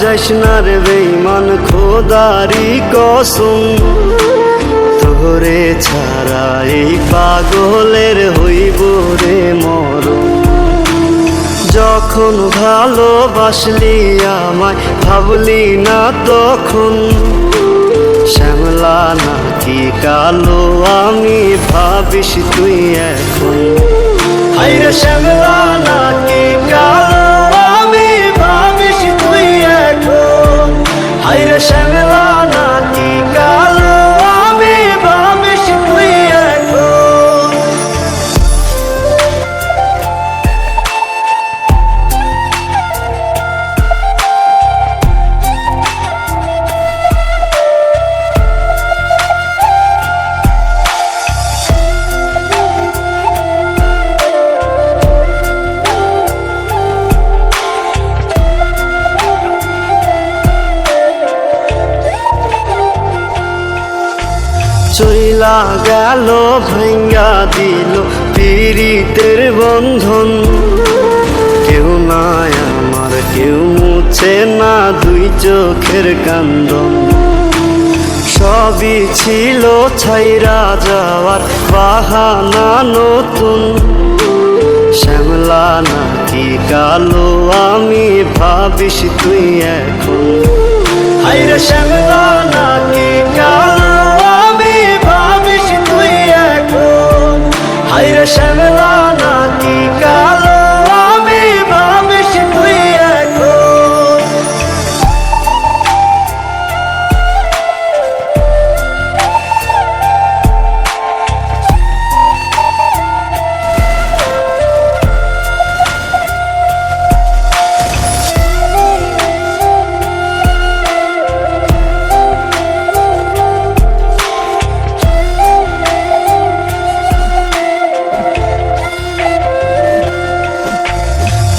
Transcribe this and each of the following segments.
যাইস না রে বেঈমান খোদারি কসম, তোরে ছাড়া এই পাগলের হইব রে মরণ। যখন ভালোবাসলি আমায় ভাবলি না তখন, শ্যামলা নাকি কালো আমি ভাবিস তুই এখন। হায়রে শ্যামলা নাকি কালো আমি ভাবিস তুই এখন। হায়রে শ্যামলা নাকি কালো আমি ভাবিস তুই এখন। চইলা গেল ভাঙ্গা দিল পীড়িতের বন্ধন, কেউ নাই আমার কেউ মুছে না দুই চোখের কান্দন। সবই ছিল ছাইরা যাওয়ার বাহানা নতুন, শ্যামলা নাকি কালো আমি ভাবিস তুই এখন। হায়রে শ্যামলা নাকি কালো আমি ভাবিস তুই এখন। হায়রে শ্যামলা নাকি কালো আমি ভাবিস তুই এখন।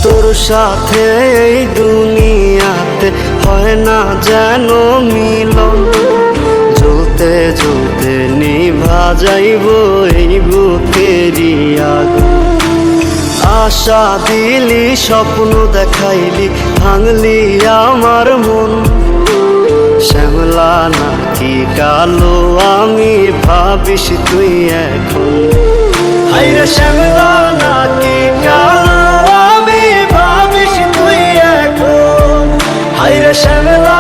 তোর সাথে এই দুনিয়াতে হয় না যেন মিলন, জ্বলতে জ্বলতে নিভা যাইব এই বুকেরই আগুন। আশা দিলি স্বপ্ন দেখাইলি ভাঙলি আমার মন, শ্যামলা নাকি কালো আমি ভাবিস তুই এখন। হায়রে শ্যামলা নাকি কালো আমি ভাবিস তুই এখন। হায়রে শ্যামলা